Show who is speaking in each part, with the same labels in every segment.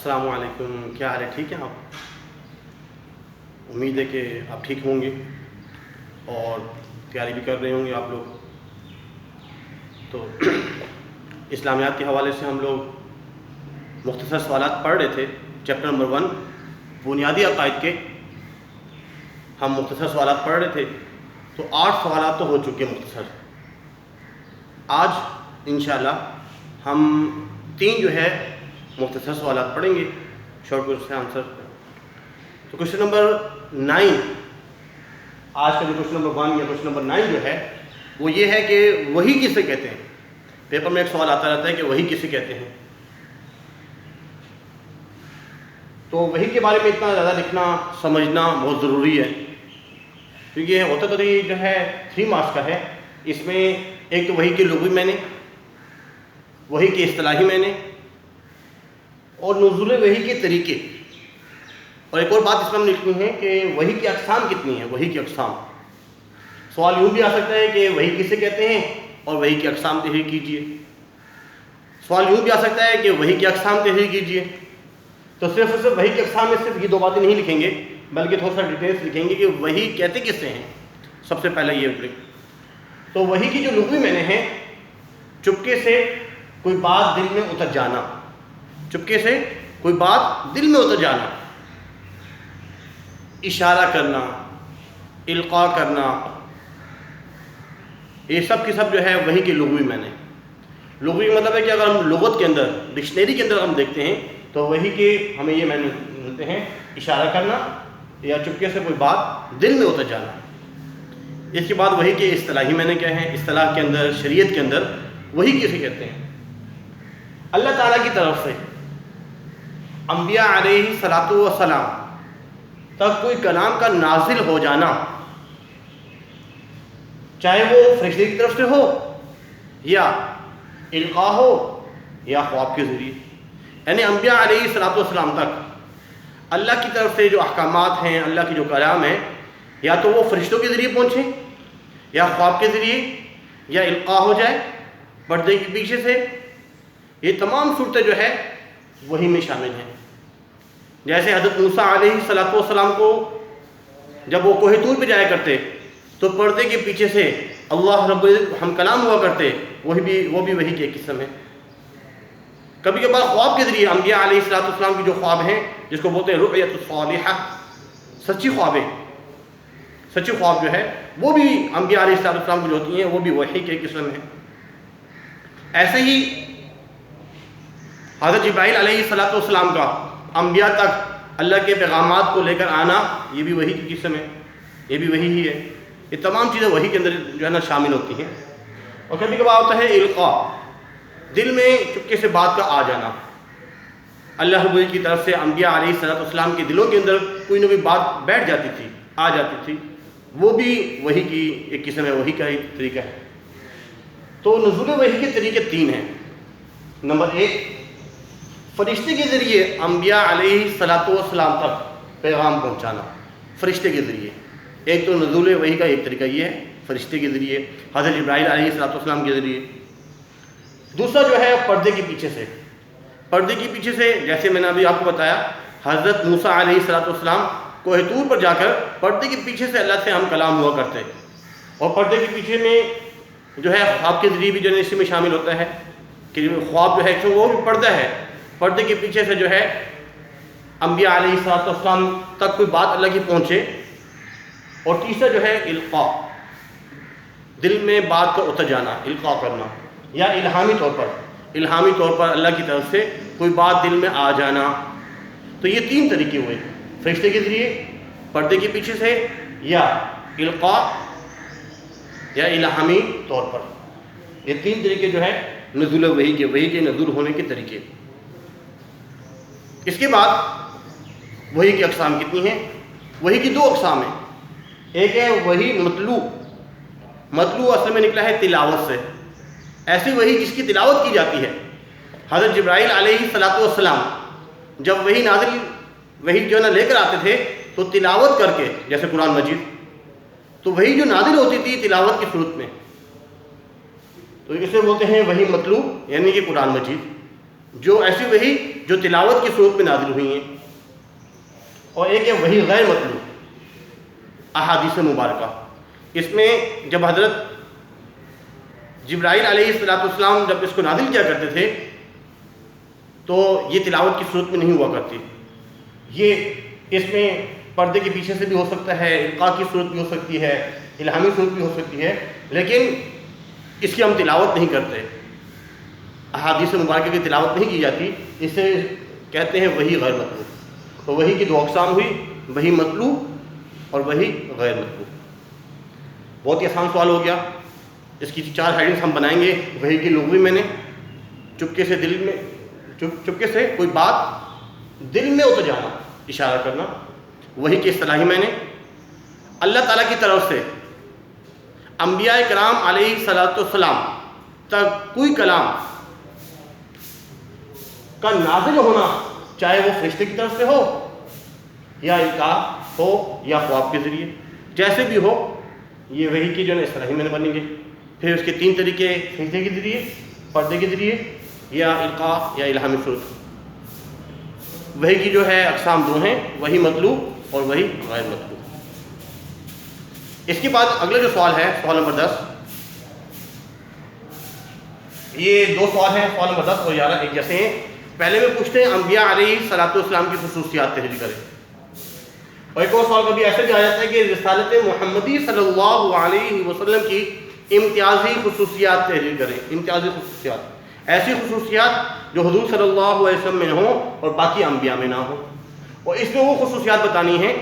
Speaker 1: السلام علیکم، کیا حال ہے؟ ٹھیک ہیں آپ؟ امید ہے کہ آپ ٹھیک ہوں گے اور تیاری بھی کر رہے ہوں گے آپ لوگ. تو اسلامیات کے حوالے سے ہم لوگ مختصر سوالات پڑھ رہے تھے. چیپٹر نمبر 1 بنیادی عقائد کے ہم مختصر سوالات پڑھ رہے تھے. تو 8 سوالات تو ہو چکے مختصر. آج انشاءاللہ ہم 3 جو ہے مختصر سوالات پڑھیں گے، شارٹ کوشچن آنسر. تو کوشچن نمبر 9، آج کا جو کوشچن نمبر 1 یا کوشچن نمبر 9 جو ہے وہ یہ ہے کہ وحی کسے کہتے ہیں. پیپر میں ایک سوال آتا رہتا ہے کہ وحی کسے کہتے ہیں. تو وحی کے بارے میں اتنا زیادہ لکھنا سمجھنا بہت ضروری ہے، کیونکہ یہ ہوتا تو جو ہے 3 مارکس کا ہے. اس میں ایک تو وحی کے لغوی معنی، وحی کے اصطلاحی معنی اور نزول وحی کے طریقے. اور ایک اور بات اس میں ہم نے لکھنی ہے کہ وحی کی اقسام کتنی ہیں. وحی کی اقسام، سوال یوں بھی آ سکتا ہے کہ وحی کسے کہتے ہیں اور وحی کی اقسام تحریر کیجیے. سوال یوں بھی آ سکتا ہے کہ وحی کی اقسام تحریر کیجیے. تو صرف وحی کی اقسام میں صرف یہ 2 باتیں نہیں لکھیں گے، بلکہ تھوڑا سا ڈیٹیلس لکھیں گے کہ وحی کہتے کسے ہیں. سب سے پہلے یہ تو وحی کی جو لغوی معنی ہیں، چپکے سے کوئی بات دل میں اتر جانا. چپکے سے کوئی بات دل میں اتر جانا، اشارہ کرنا، القاء کرنا، یہ سب کے سب جو ہے وحی کے لغوی معنی. لغوی مطلب ہے کہ اگر ہم لغت کے اندر، ڈکشنری کے اندر ہم دیکھتے ہیں تو وحی کے ہمیں یہ معنی ملتے ہیں: اشارہ کرنا یا چپکے سے کوئی بات دل میں اتر جانا. اس کے بعد وحی کے اصطلاحی معنی کیا ہیں. اصطلاح کے اندر، شریعت کے اندر وحی کسے کہتے ہیں؟ اللہ تعالیٰ کی طرف سے انبیاء علیہ الصلوۃ والسلام تک کوئی کلام کا نازل ہو جانا، چاہے وہ فرشتے کی طرف سے ہو یا القاء ہو یا خواب کے ذریعے. یعنی انبیاء علیہ الصلوۃ والسلام تک اللہ کی طرف سے جو احکامات ہیں، اللہ کی جو کلام ہے، یا تو وہ فرشتوں کے ذریعے پہنچے یا خواب کے ذریعے یا القاء ہو جائے پردے کے پیچھے سے. یہ تمام صورتیں جو ہے وحی میں شامل ہیں. جیسے حضرت موسیٰ علیہ الصلوۃ والسلام کو جب وہ کوہ طور پہ جایا کرتے تو پردے کے پیچھے سے اللہ رب العزت ہم کلام ہوا کرتے، وہ بھی وحی کی ایک قسم ہے. کبھی کبھار خواب کے ذریعے انبیاء علیہ الصلوۃ والسلام کی جو خواب ہیں، جس کو بولتے ہیں رؤیت الصالحہ، سچی خوابیں، سچی خواب جو ہے وہ بھی انبیاء علیہ الصلوۃ والسلام کی جو ہوتی ہیں وہ بھی وحی کی ایک قسم ہے. ایسے ہی حضرت جبرائیل علیہ الصلوۃ والسلام کا انبیاء تک اللہ کے پیغامات کو لے کر آنا، یہ بھی وحی کی قسم ہے، یہ بھی وحی ہی ہے. یہ تمام چیزیں وحی کے اندر جو ہے نا شامل ہوتی ہیں. اور کبھی کبھار ہوتا ہے القاء، دل میں چپکے سے بات کا آ جانا. اللہ رب العزت کی طرف سے انبیاء علیہ الصلوۃ والسلام کے دلوں کے اندر کوئی نہ کوئی بات بیٹھ جاتی تھی، آ جاتی تھی، وہ بھی وحی کی ایک قسم ہے، وحی کا ایک طریقہ ہے. تو نزول وحی کے طریقے 3 ہیں. نمبر 1، فرشتے کے ذریعے انبیاء علیہ الصلوۃ والسلام تک پیغام پہنچانا. فرشتے کے ذریعے، ایک تو نزول وحی کا ایک طریقہ یہ ہے، فرشتے کے ذریعے، حضرت جبرائیل علیہ الصلوۃ والسلام کے ذریعے. دوسرا جو ہے پردے کے پیچھے سے. پردے کے پیچھے سے جیسے میں نے ابھی آپ کو بتایا، حضرت موسیٰ علیہ الصلوۃ والسلام کوہ طور پر جا کر پردے کے پیچھے سے اللہ سے ہم کلام ہوا کرتے. اور پردے کے پیچھے میں جو ہے خواب کے ذریعے بھی جو ہے اسی میں شامل ہوتا ہے کہ خواب جو ہے وہ بھی پردہ ہے. پردے کے پیچھے سے جو ہے انبیاء علیہ الصلوۃ والسلام تک کوئی بات اللہ کی پہنچے. اور تیسرا جو ہے القاء، دل میں بات کا اتر جانا، القاء کرنا، یا الہامی طور پر اللہ کی طرف سے کوئی بات دل میں آ جانا. تو یہ 3 طریقے ہوئے: فرشتے کے ذریعے، پردے کے پیچھے سے، یا القاء یا الہامی طور پر. یہ 3 طریقے جو ہے نزول وحی کے نزول ہونے کے طریقے. اس کے بعد وحی کی اقسام کتنی ہیں؟ وحی کی 2 اقسام ہیں. ایک ہے وحی مطلوع اصل میں نکلا ہے تلاوت سے، ایسی وحی جس کی تلاوت کی جاتی ہے. حضرت جبرائیل علیہ الصلوۃ والسلام جب وحی جو ہے نا لے کر آتے تھے تو تلاوت کر کے، جیسے قرآن مجید، تو وحی جو نازل ہوتی تھی تلاوت کی صورت میں، تو اسے بولتے ہیں وحی مطلوع، یعنی کہ قرآن مجید. جو ایسی وحی جو تلاوت کی صورت میں نازل ہوئی ہیں، اور ایک ہے وحی غیر مطلوب احادیث مبارکہ۔ اس میں جب حضرت جبرائیل علیہ السلام جب اس کو نازل کیا کرتے تھے تو یہ تلاوت کی صورت میں نہیں ہوا کرتی، یہ اس میں پردے کے پیچھے سے بھی ہو سکتا ہے، القاء کی صورت بھی ہو سکتی ہے، الہامی صورت بھی ہو سکتی ہے، لیکن اس کی ہم تلاوت نہیں کرتے، احادیث مبارکہ کی تلاوت نہیں کی جاتی، اسے کہتے ہیں وحی غیر مطلوب۔ تو وحی کی دو اقسام ہوئی، وحی مطلوب اور وحی غیر مطلوب۔ بہت ہی آسان سوال ہو گیا، اس کی 4 ہیڈنگز ہم بنائیں گے۔ وحی کی لغوی میں نے چپکے سے دل میں چپکے سے کوئی بات دل میں اتر جانا، اشارہ کرنا۔ وحی کی اصطلاحی میں نے اللہ تعالیٰ کی طرف سے انبیاء کرام علیہ السلام تک کوئی کلام کا نازل ہونا، چاہے وہ فرشتے کی طرف سے ہو یا القاء ہو یا خواب کے ذریعے، جیسے بھی ہو، یہ وحی کی جو ہے اصطلاحی میں نے بنیں گے۔ پھر اس کے 3 طریقے، فرشتے کے ذریعے، پردے کے ذریعے یا القاء یا الہامی صورت۔ وحی کی جو ہے اقسام 2 ہیں، وحی مطلوب اور وحی غیر مطلوب۔ اس کے بعد اگلا جو سوال ہے، سوال نمبر 10، یہ 2 سوال ہیں، سوال نمبر 10 اور 11 ایک جیسے ہیں۔ پہلے میں پوچھتے ہیں انبیاء علیہ السلام کی خصوصیات تحریر کریں، اور ایک اور سوال کبھی ایسے بھی آ جاتا ہے کہ رسالت محمدی صلی اللہ علیہ وسلم کی امتیازی خصوصیات تحریر کریں۔ امتیازی خصوصیات، ایسی خصوصیات جو حضور صلی اللہ علیہ وسلم میں ہوں اور باقی انبیاء میں نہ ہوں، اور اس میں وہ خصوصیات بتانی ہیں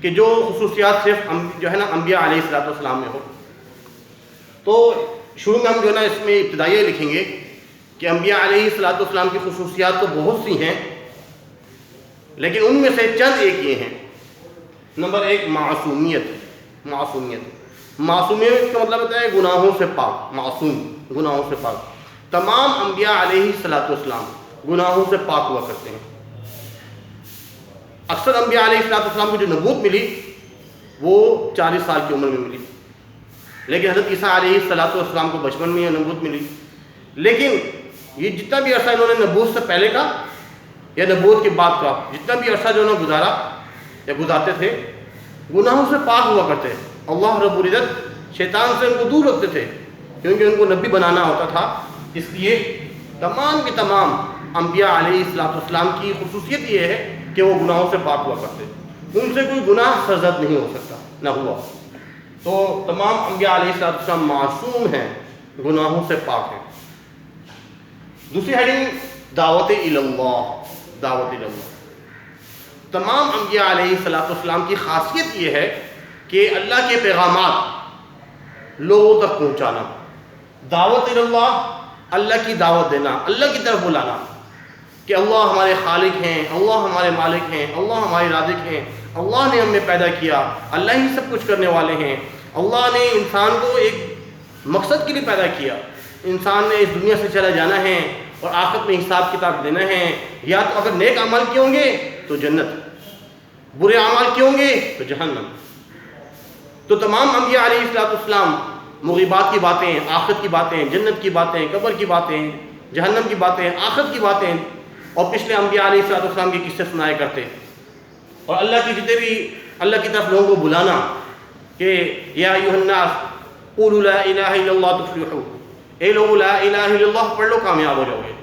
Speaker 1: کہ جو خصوصیات صرف جو ہے نا انبیاء علیہ السلام میں ہو۔ تو شروع میں ہم جو ہے نا اس میں ابتدائیہ لکھیں گے کہ انبیاء علیہ السلام کی خصوصیات تو بہت سی ہیں، لیکن ان میں سے چند ایک یہ ہیں۔ نمبر 1، معصومیت۔ معصومیت کا مطلب ہوتا ہے گناہوں سے پاک، معصوم، گناہوں سے پاک۔ تمام انبیاء علیہ السلام گناہوں سے پاک ہوا کرتے ہیں۔ اکثر انبیاء علیہ السلام کو جو نبوت ملی وہ 40 سال کی عمر میں ملی، لیکن حضرت عیسیٰ علیہ السلام کو بچپن میں یہ نبوت ملی۔ لیکن یہ جتنا بھی عرصہ انہوں نے نبوت سے پہلے کا یا نبوت کے بعد کا جتنا بھی عرصہ جو انہوں نے گزارا یا گزارتے تھے، گناہوں سے پاک ہوا کرتے ہیں۔ اللہ رب العزت شیطان سے ان کو دور رکھتے تھے، کیونکہ ان کو نبی بنانا ہوتا تھا۔ اس لیے تمام کے تمام انبیاء علیہ السلام کی خصوصیت یہ ہے کہ وہ گناہوں سے پاک ہوا کرتے، ان سے کوئی گناہ سرزد نہیں ہو سکتا، نہ ہوا۔ تو تمام انبیاء علیہ السلام معصوم ہیں، گناہوں سے پاک ہیں۔ دوسری ہیڈنگ، دعوت اللہ۔ دعوت اللہ، تمام انبیاء علیہ السلام کی خاصیت یہ ہے کہ اللہ کے پیغامات لوگوں تک پہنچانا۔ دعوت اللہ، اللہ کی دعوت دینا، اللہ کی طرف بلانا کہ اللہ ہمارے خالق ہیں، اللہ ہمارے مالک ہیں، اللہ ہمارے رازق ہیں، اللہ نے ہمیں پیدا کیا، اللہ ہی سب کچھ کرنے والے ہیں۔ اللہ نے انسان کو ایک مقصد کے لیے پیدا کیا، انسان نے اس دنیا سے چلا جانا ہے اور آخرت میں حساب کتاب دینا ہے۔ یا تو اگر نیک عمل کیے ہوں گے تو جنت، برے اعمال کیے ہوں گے تو جہنم۔ تو تمام انبیاء علیہ السلام مغیبات کی باتیں، آخرت کی باتیں، جنت کی باتیں، قبر کی باتیں، جہنم کی باتیں، آخرت کی باتیں اور پچھلے انبیاء علیہ السلام کے قصے سنایا کرتے، اور اللہ کی جتنے بھی اللہ کی طرف لوگوں کو بلانا کہ یا ایھا الناس قولوا لا الہ الا اللہ تفلحوا، اے لوگوں لا الہ الا اللہ پڑھ لو کامیاب ہو جاؤ گے۔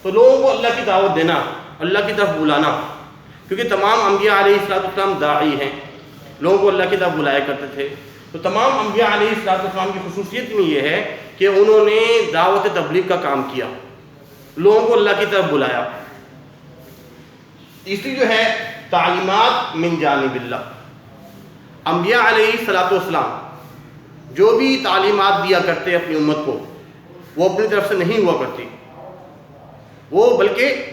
Speaker 1: تو لوگوں کو اللہ کی دعوت دینا، اللہ کی طرف بلانا، کیونکہ تمام انبیاء علیہ السلام داعی ہیں، لوگوں کو اللہ کی طرف بلایا کرتے تھے۔ تو تمام انبیاء علیہ السلام کی خصوصیت میں یہ ہے کہ انہوں نے دعوت تبلیغ کا کام کیا، لوگوں کو اللہ کی طرف بلایا۔ تیسری جو ہے تعلیمات من جانب اللہ۔ انبیاء علیہ السلام جو بھی تعلیمات دیا کرتے اپنی امت کو، وہ اپنی طرف سے نہیں ہوا کرتی، وہ بلکہ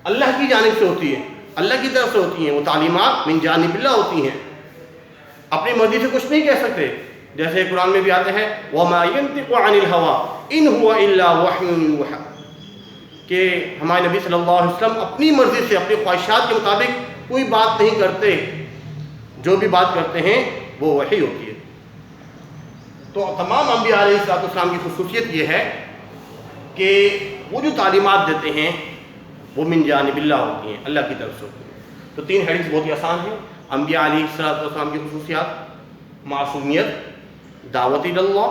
Speaker 1: اللہ کی جانب سے ہوتی ہے، اللہ کی طرف سے ہوتی ہیں۔ وہ تعلیمات من جانب اللہ ہوتی ہیں، اپنی مرضی سے کچھ نہیں کہہ سکتے۔ جیسے قرآن میں بھی آتے ہیں وَمَا يَنطِقُ عَنِ الْهَوَىٰ إِنْ هُوَ إِلَّا وَحْيٌ يُوحَىٰ، کہ ہمارے نبی صلی اللہ علیہ وسلم اپنی مرضی سے، اپنی خواہشات کے مطابق کوئی بات نہیں کرتے، جو بھی بات کرتے ہیں وہ وحی ہوتی ہے۔ تو تمام انبیاء علیہ السلام کی خصوصیت یہ ہے کہ وہ جو تعلیمات دیتے ہیں وہ من جانب اللہ ہوتی ہیں، اللہ کی طرف سے ہوتی ہیں۔ تو 3 ہیڈنگز بہت ہی آسان ہیں، انبیاء علیہ السلام کی خصوصیات، معصومیت، دعوت اللہ،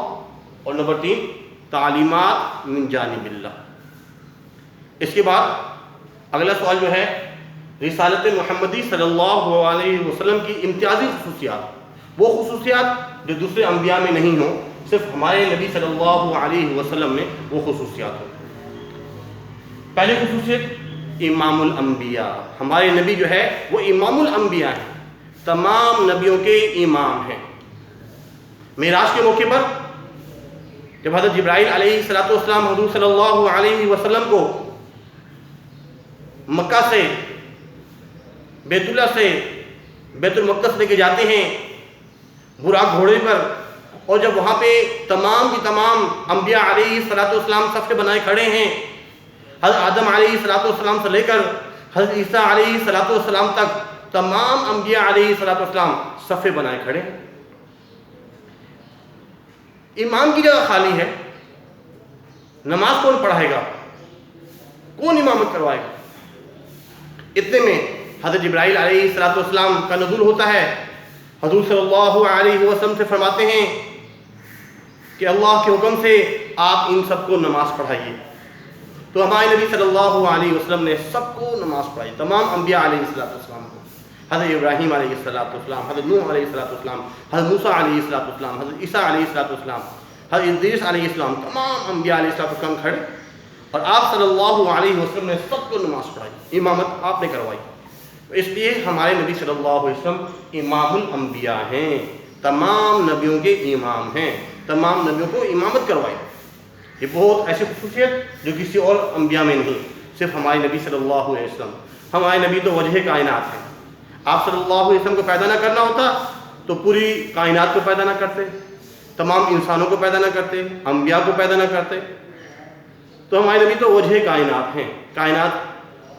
Speaker 1: اور نمبر 3 تعلیمات من جانب اللہ۔ اس کے بعد اگلا سوال جو ہے رسالت محمدی صلی اللہ علیہ وسلم کی امتیازی خصوصیات، وہ خصوصیات جو دوسرے انبیاء میں نہیں ہوں، صرف ہمارے نبی صلی اللہ علیہ وسلم میں وہ خصوصیات ہوں۔ پہلی خصوصیت امام الانبیاء، ہمارے نبی جو ہے وہ امام الانبیاء ہیں، تمام نبیوں کے امام ہیں۔ معراج کے موقع پر جب حضرت جبرائیل علیہ السلام حضور صلی اللہ علیہ وسلم کو مکہ سے، بیت اللہ سے بیت المقدس لے کے جاتے ہیں براق گھوڑے پر، اور جب وہاں پہ تمام کی تمام انبیاء علیہ السلام صف کے بنائے کھڑے ہیں، حضرت آدم علیہ السلام سے لے کر حضرت عیسیٰ علیہ السلام تک تمام انبیاء علیہ السلام صفے بنائے کھڑے ہیں۔ امام کی جگہ خالی ہے، نماز کون پڑھائے گا، کون امامت کروائے گا؟ اتنے میں حضرت جبرائیل علیہ السلام کا نزول ہوتا ہے، حضور صلی اللہ علیہ وسلم سے فرماتے ہیں کہ اللہ کے حکم سے آپ ان سب کو نماز پڑھائیے۔ تو ہمارے نبی صلی اللہ علیہ وسلم نے سب کو نماز پڑھائی، تمام انبیاء علیہ السلام کو، حضرت ابراہیم علیہ السلام، حضرت نوح علیہ السلام، حضرت موسیٰ علیہ السلام، حضرت عیسیٰ علیہ السلام، حضرت ادریس علیہ السلام، تمام انبیاء علیہ السلام کھڑے، اور آپ صلی اللہ علیہ وسلم نے سب کو نماز پڑھائی، امامت آپ نے کروائی۔ اس لیے ہمارے نبی صلی اللہ علیہ وسلم امام الانبیاء ہیں، تمام نبیوں کے امام ہیں، تمام نبیوں کو امامت کروائی۔ یہ بہت ایسی خصوصیت جو کسی اور انبیاء میں نہیں، صرف ہمارے نبی صلی اللہ علیہ وسلم۔ ہمارے نبی تو وجہ کائنات ہیں، آپ صلی اللہ علیہ وسلم کو پیدا نہ کرنا ہوتا تو پوری کائنات کو پیدا نہ کرتے، تمام انسانوں کو پیدا نہ کرتے، انبیاء کو پیدا نہ کرتے۔ تو ہمارے نبی تو وجہ کائنات ہیں، کائنات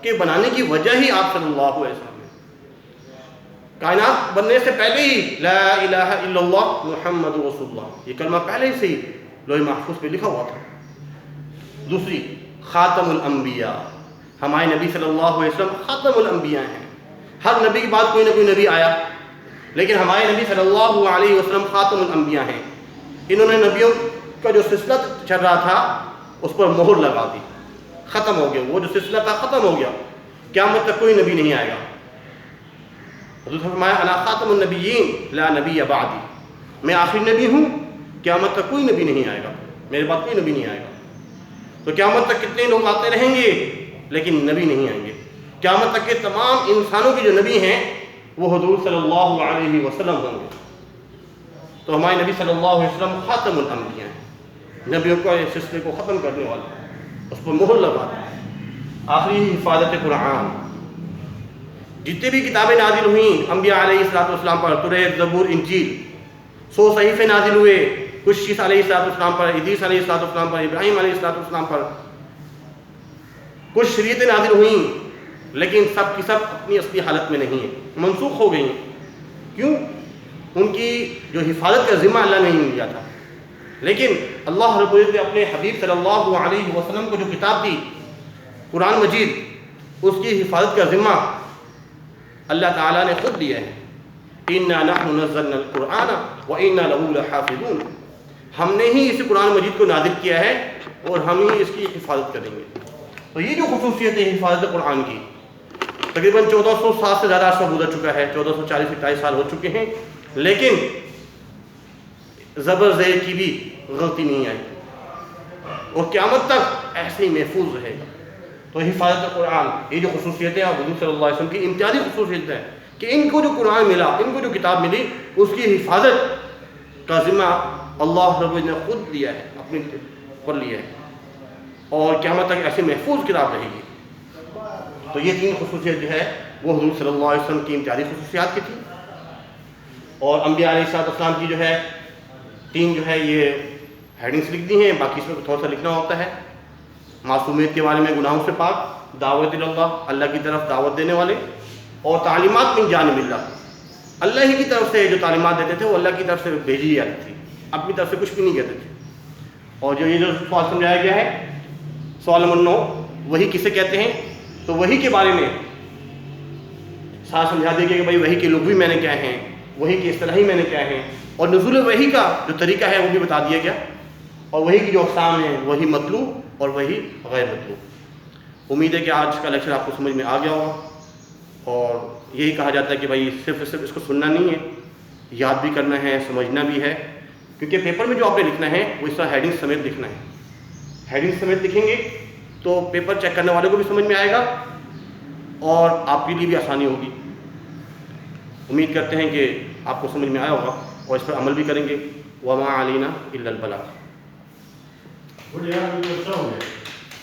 Speaker 1: کے بنانے کی وجہ ہی آپ صلی اللہ علیہ وسلم ہیں۔ کائنات بننے سے پہلے ہی لا الہ الا اللہ محمد رسول اللہ، یہ کلمہ پہلے سے ہی لوح محفوظ پہ لکھا ہوا تھا۔ دوسری خاتم الانبیاء، ہمارے نبی صلی اللہ علیہ وسلم خاتم الانبیاء ہیں، ہر نبی کے بعد کوئی نہ کوئی نبی آیا، لیکن ہمارے نبی صلی اللہ علیہ وسلم خاتم الانبیاء ہیں۔ انہوں نے نبیوں کا جو سلسلہ چل رہا تھا اس پر مہر لگا دی، ختم ہو گیا، وہ جو سلسلہ تھا ختم ہو گیا، قیامت تک کوئی نبی نہیں آئے گا۔ حضور نے فرمایا انا خاتم النبیین لا نبی بعدی، میں آخری نبی ہوں، قیامت تک کوئی نبی نہیں آئے گا، میرے بعد کوئی نبی نہیں آئے گا۔ تو قیامت تک کتنے لوگ آتے رہیں گے لیکن نبی نہیں آئیں گے۔ قیامت تک کے تمام انسانوں کے جو نبی ہیں وہ حضور صلی اللہ علیہ وسلم ہوں گے۔ تو ہمارے نبی صلی اللہ علیہ وسلم خاتم الانبیاء ہیں، نبیوں کا اس سلسلے کو ختم کرنے والے، اس پر مہر لگا دیں۔ آخری حفاظت قرآن، جتنے بھی کتابیں نازل ہوئیں انبیاء علیہ السلام پر، توریت، زبور، انجیل، 100 صحیفے نازل ہوئے، کچھ عیسیٰ علیہ السلام پر، ادریس علیہ السلام پر، ابراہیم علیہ السلام پر، کچھ شریعتیں نازل ہوئیں، لیکن سب کی سب اپنی اصلی حالت میں نہیں ہیں، منسوخ ہو گئی ہیں۔ کیوں؟ ان کی جو حفاظت کا ذمہ اللہ نے نہیں لیا تھا، لیکن اللہ رب العزت نے اپنے حبیب صلی اللہ علیہ وسلم کو جو کتاب دی قرآن مجید، اس کی حفاظت کا ذمہ اللہ تعالیٰ نے خود لیا ہے۔ اِنَّا نَحْنُ نَزَّلْنَا الْقُرْآنَ وَإِنَّا لَهُ لَحَافِظُونَ، ہم نے ہی اس قرآن مجید کو نازل کیا ہے اور ہم ہی اس کی حفاظت کریں گے۔ تو یہ جو خصوصیت ہے حفاظت قرآن کی، تقریباً 1400 سال سے زیادہ عرصہ گزر چکا ہے، 1440-41 سال ہو چکے ہیں، لیکن زبر زیر کی بھی غلطی نہیں آئی، اور قیامت تک ایسے ہی محفوظ رہے گا۔ تو حفاظت قرآن، یہ جو خصوصیتیں آپ حضور صلی اللہ علیہ وسلم کی امتیازی خصوصیت ہے کہ ان کو جو قرآن ملا، ان کو جو کتاب ملی، اس کی حفاظت کا ذمہ اللہ رب العزت نے خود لیا ہے، اپنے پر لیا ہے، اور قیامت تک ایسی محفوظ کتاب رہے گی۔ تو یہ 3 خصوصیت جو ہے وہ حضور صلی اللہ علیہ وسلم کی امتیازی خصوصیات کی تھی، اور انبیاء علیہ السلام کی جو ہے 3 جو ہے یہ ہیڈنگس لکھ دی ہیں، باقی اس میں تھوڑا سا لکھنا ہوتا ہے۔ معصومیت کے بارے میں، گناہوں سے پاک، دعوت اللہ، اللہ کی طرف دعوت دینے والے، اور تعلیمات من جانب اللہ، اللہ ہی کی طرف سے جو تعلیمات دیتے تھے وہ اللہ کی طرف سے بھیجی جاتی تھی، اپنی طرف سے کچھ بھی نہیں کہتے تھے۔ اور جو یہ جو سوال سمجھایا گیا ہے سوال نمبر 9، وحی کسے کہتے ہیں؟ تو وحی کے بارے میں ساتھ سمجھا دیا گیا کہ بھائی وحی کے لغوی معنی کیا ہیں، وحی کے اصطلاحی معنی کیا ہیں، اور نزول وحی کا جو طریقہ ہے وہ بھی بتا دیا گیا، اور وحی کی جو اقسام ہیں، وحی مطلوب اور وحی غیر مطلوب۔ امید ہے کہ آج کا لیکچر آپ کو سمجھ میں آ گیا ہوگا، اور یہی کہا جاتا ہے کہ بھائی صرف اس کو سننا نہیں ہے، یاد بھی کرنا ہے، سمجھنا بھی ہے، کیونکہ پیپر میں جو آپ نے لکھنا ہے وہ اس طرح ہیڈنگ سمیت لکھنا ہے۔ ہیڈنگ سمیت لکھیں گے تو پیپر چیک کرنے والوں کو بھی سمجھ میں آئے گا اور آپ کے لیے بھی آسانی ہوگی۔ امید کرتے ہیں کہ آپ کو سمجھ میں آیا ہوگا اور اس پر عمل بھی کریں گے۔ وما علینا الا البلاغ۔